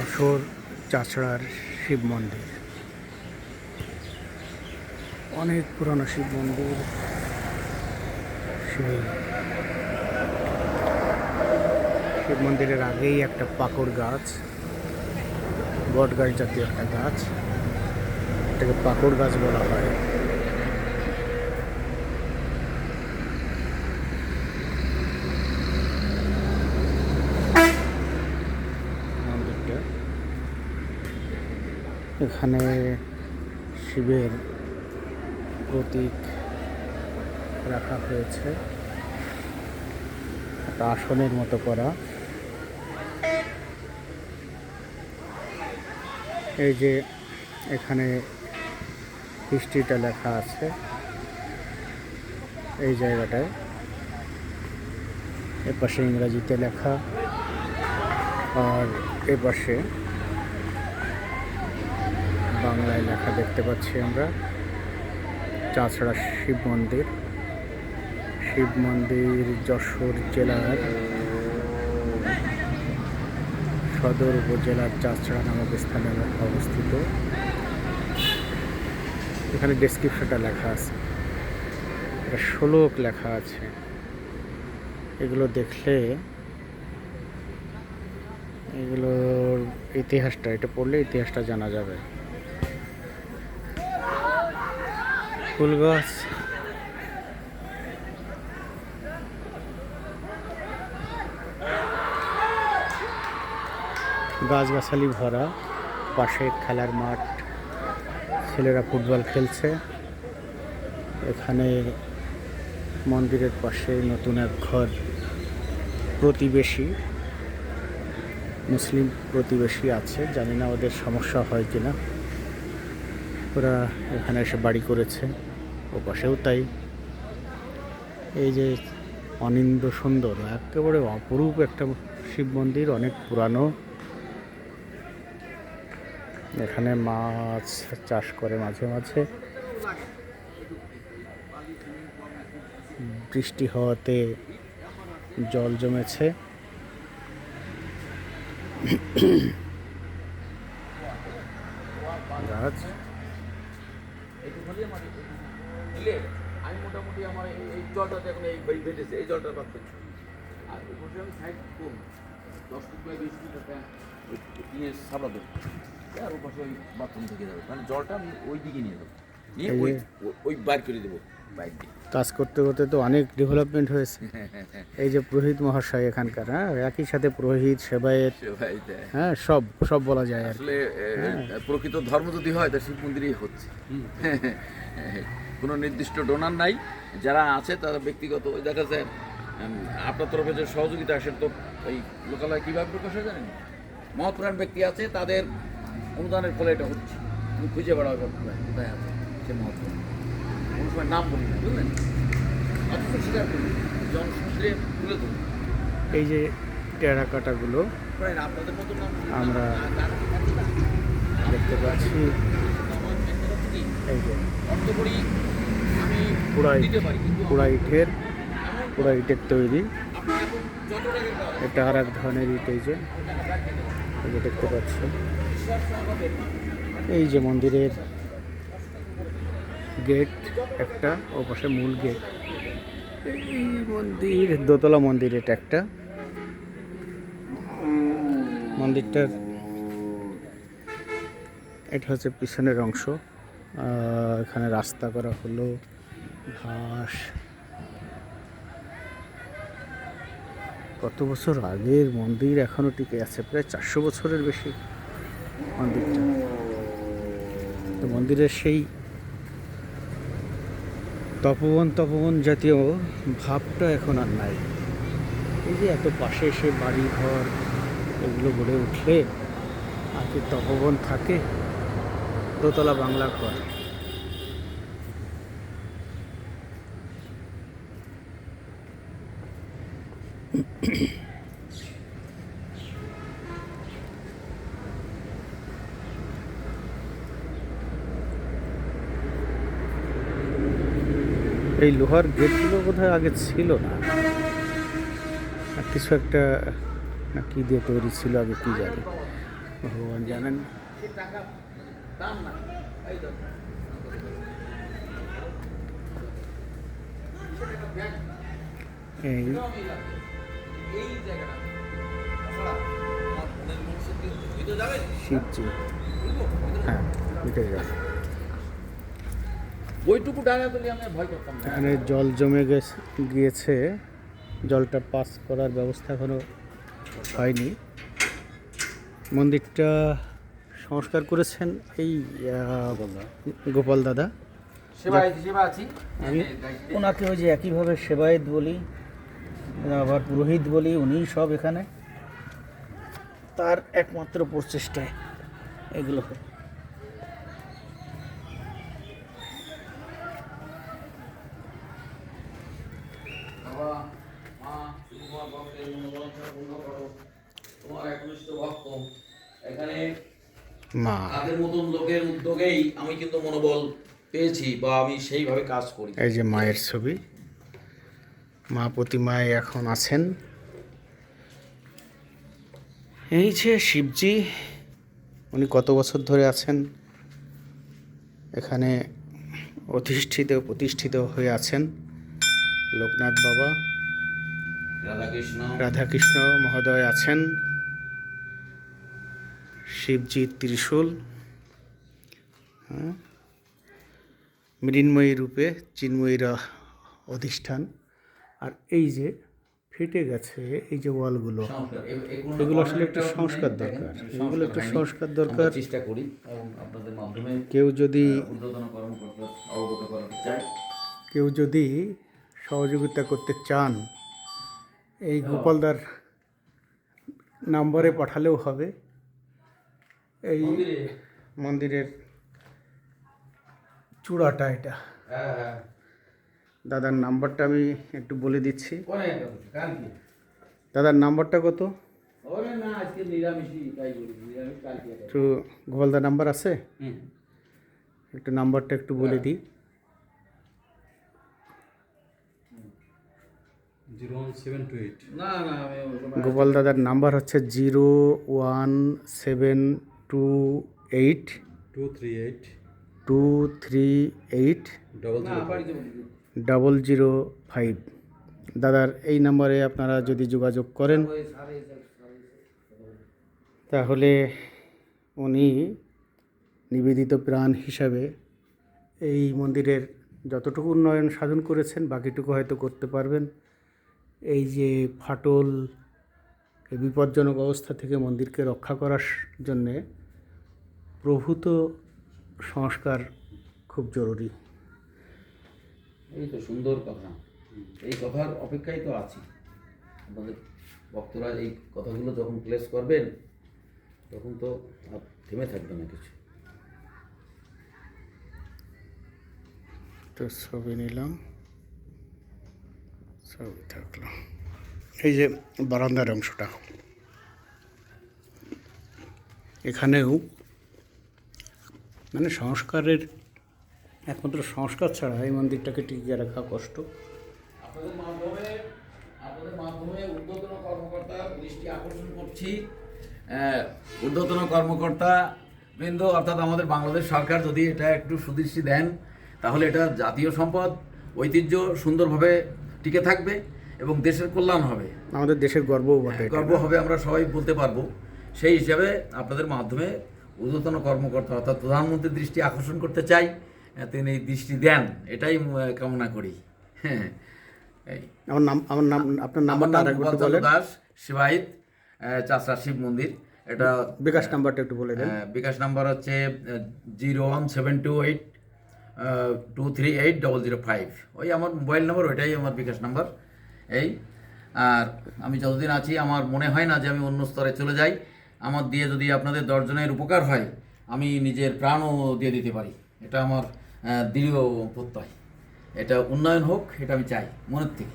যশোর চাচড়ার শিব মন্দির, অনেক পুরানো শিব মন্দির। সেই শিব মন্দিরের আগেই একটা পাকড় গাছ, বট গাছ জাতীয় একটা গাছ, এটাকে পাকড় গাছ বলা হয়। মন্দিরটা এখানে শিবের প্রতীক রাখা হয়েছে, একটা আসনের মতো করা। এই যে এখানে হিস্ট্রিটা লেখা আছে এই জায়গাটায়, এপাশে ইংরাজিতে লেখা আর এপাশে বাংলায় লেখা দেখতে পাচ্ছি আমরা। চাচড়া শিব মন্দির, শিব মন্দির যশোর জেলার সদর উপজেলার চাচড়া নামক স্থানে অবস্থিত। এখানে ডেসক্রিপশনটা লেখা আছে, এটা শ্লোক লেখা আছে। এগুলো দেখলে, এগুলোর ইতিহাসটা, এটা পড়লে ইতিহাসটা জানা যাবে। ফুল গাছ, গাছগাছালি ভরা, পাশে খেলার মাঠ, ছেলেরা ফুটবল খেলছে। এখানে মন্দিরের পাশে নতুন এক ঘর, প্রতিবেশী মুসলিম প্রতিবেশী আছে, জানি না ওদের সমস্যা হয় কিনা। ওরা এখানে এসে বাড়ি করেছে, ও পাশেও তাই। এই যে অনিন্দ্য সুন্দর, একেবারে অপরূপ একটা শিব মন্দির, অনেক পুরানো। এখানে মাছ চাষ করে মাঝে মাঝে, বৃষ্টি হওয়াতে জল জমেছে। গাছ, আমি মোটামুটি আমার এই জলটা এখন এই বেঁধেছে, এই জলটা পাচ্ছি। আর ওপরে আমি সাইড কম 10 ফুট বা 20 ফুট একটা টিনের সাবলা দেবো, আর ওর পাশে ওই বাথরুম থেকে যাবে, মানে জলটা আমি ওই দিকে নিয়ে যাবো, নিয়ে ওই বাইর করে দেবো বাইক দিয়ে। কাজ করতে করতে তো অনেক ডেভেলপমেন্ট হয়েছে। এই যে পুরোহিত মহাশয় এখানকার, হ্যাঁ, একই সাথে পুরোহিত, সেবায়েত, হ্যাঁ, সব সব বলা যায়। আসলে প্রকৃত ধর্ম যদি হয় তা শিব মন্দিরেই হচ্ছে। কোনো নির্দিষ্ট ডোনার নাই, যারা আছে তারা ব্যক্তিগত, ওই দেখা যায় আপনার তরফে যে সহযোগিতা আসে, তো এই লোকালয় কীভাবে প্রকাশ হয় জানেন, মহাপ্রাণ ব্যক্তি আছে, তাদের অনুদানের ফলে এটা হচ্ছে। তুমি খুঁজে বেড়াও কোথায় আছে সে মহাপ্রাণ, কোনো সময় নাম বলি না, বুঝলেন, অথচ স্বীকার করি জনসমুদ্রে তুলে ধরুন। এই যে টেরাকাটাগুলো আপনাদের মতো নাম আমরা দেখতে পাচ্ছি, এই যে অর্থ করি আমি দিতে পারি, কিন্তু পুরা ইটের তৈরি। যত টাকা এটা আর এক ধরনের ইট। এই যে দেখতে পাচ্ছি, এই যে মন্দিরের গেট একটা, ও পাশে মূল গেট। এই মন্দির দোতলা মন্দির, এটা একটা মন্দিরটার, এটা হচ্ছে পিছনের অংশ। এখানে রাস্তা করা হলো, ঘাস। কত বছর আগের মন্দির, এখনো টিকে আছে, প্রায় 400 বছরের বেশি মন্দিরটা। তো মন্দিরের সেই তপবন জাতীয় ভাবটা এখন আর নাই। এই যে এত পাশে এসে বাড়ি ঘর এগুলো গড়ে উঠলে আর কি তপবন থাকে? দোতলা বাংলা ঘর। এই লোহার গেটগুলো বোধহয় আগে ছিল না, কিছু একটা না কি দিয়ে তৈরি ছিল আগে, কি জানি। ভগবান জানেন। সে টাকা দাম না, এই তো এই এই জায়গাটা আসলে আমার মনের মনসুক্তি ভিতরে যাবেন শিবজি, হ্যাঁ ভিতরে যাবে। ওইটুকু ডাঙা তুলি আমি আর ভয় করতাম না। এখানে জল জমে গিয়েছে, জলটা পাস করার ব্যবস্থা এখনো হয়নি। মন্দিরটা সংস্কার করেছেন এই গোপাল দাদা। সেবা আছি আমি ওনাকে ওই যে একইভাবে সেবায়েত বলি, আবার পুরোহিত বলি, উনিই সব এখানে। তার একমাত্র প্রচেষ্টায় এগুলো হয়। বাবা মা তোমার ভক্তের মনোবাঞ্ছা পূর্ণ করো। তোমার একনিষ্ঠ ভক্ত এখানে মা তাদের মতন লোকের উদ্যোগেই আমি কিন্তু মনোবল পেয়েছি বা আমি সেইভাবে কাজ করি। এই যে মায়ের ছবি, মা প্রতিমায় এখন আছেন। এই যে শিবজি, উনি কত বছর ধরে আছেন এখানে প্রতিষ্ঠিত হয়ে আছেন। লোকনাথ বাবা, রাধাকৃষ্ণ রাধাকৃষ্ণ মহোদয় আছেন, শিবজির ত্রিশূল, হ্যাঁ, মৃন্ময়ী রূপে চিন্ময়ীর অধিষ্ঠান। আর এই যে ফেটে গেছে এই যে ওয়ালগুলো, এগুলো আসলে একটু সংস্কার দরকার। এগুলো একটু সংস্কার দরকার। চেষ্টা করি এবং আপনাদের মাধ্যমে কেউ যদি ঊর্ধ্বতন কর্মকর্তা অবগত করাতে চাই। কেউ যদি সহযোগিতা করতে চান, এই গোপালদার নাম্বারে পাঠালেও হবে। এই মন্দিরের চূড়াটা এটা। হ্যাঁ হ্যাঁ দাদার নাম্বারটা আমি একটু বলে দিচ্ছি। কাল কি দাদার নাম্বারটা কত? ওরে না, আজকে নিরামিষই তাই বলি, নিরামিষ কালকে। একটু গোপালদার নাম্বার আছে, হুম একটু নাম্বারটা একটু বলে দিই। 01728 না না আমি গোপাল দাদার নাম্বার হচ্ছে 01728 238 238 না বাড়িতে 005। দাদার এই নাম্বারে আপনারা যদি যোগাযোগ করেন তাহলে উনি নিবেদিত প্রাণ হিসাবে এই মন্দিরের যতটুকু উন্নয়ন সাধন করেছেন বাকিটুকু হয়তো করতে পারবেন। এই যে ফাটল, এই বিপজ্জনক অবস্থা থেকে মন্দিরকে রক্ষা করার জন্যে প্রভূত সংস্কার খুব জরুরি। এই তো সুন্দর কথা, এই কথার অপেক্ষায় তো আছি। আমাদের ভক্তরা এই কথাগুলো যখন প্লেস করবেন তখন তো আর থেমে থাকবে না কিছু। তো ছবি নিলাম, ছবি থাকলো। এই যে বারান্দার অংশটা, এখানেও মানে সংস্কারের একমাত্র সংস্কার ছাড়া এই মন্দিরটাকে টিকিয়ে রাখা কষ্ট। আপনাদের মাধ্যমে ঊর্ধ্বতন কর্মকর্তার দৃষ্টি আকর্ষণ করছি। ঊর্ধ্বতন কর্মকর্তা বৃন্দ অর্থাৎ আমাদের বাংলাদেশ সরকার যদি এটা একটু সুদৃষ্টি দেন তাহলে এটা জাতীয় সম্পদ, ঐতিহ্য সুন্দরভাবে টিকে থাকবে এবং দেশের কল্যাণ হবে, আমাদের দেশের গর্বও বটে। গর্ব হবে, আমরা সবাই বলতে পারবো। সেই হিসাবে আপনাদের মাধ্যমে ঊর্ধ্বতন কর্মকর্তা অর্থাৎ প্রধানমন্ত্রীর দৃষ্টি আকর্ষণ করতে চাই, তিনি দৃষ্টি দেন এটাই কামনা করি। হ্যাঁ, এই আমার নাম আপনার নাম্বারটা আরেকবার একটু বলেন। দাস সেবায়েত, চাষরা শিব মন্দির। এটা বিকাশ নাম্বারটা একটু বলে দেন। বিকাশ নাম্বার হচ্ছে 01728 238 005। ওই আমার মোবাইল নাম্বার, ওইটাই আমার বিকাশ নাম্বার। এই আর আমি যতদিন আছি আমার মনে হয় না যে আমি অন্য স্তরে চলে যাই। আমার দিয়ে যদি আপনাদের 10 জনের উপকার হয় আমি নিজের প্রাণও দিয়ে দিতে পারি, এটা আমার দৃঢ় প্রত্যয়। এটা উন্নয়ন হোক, এটা আমি চাই মনের থেকে।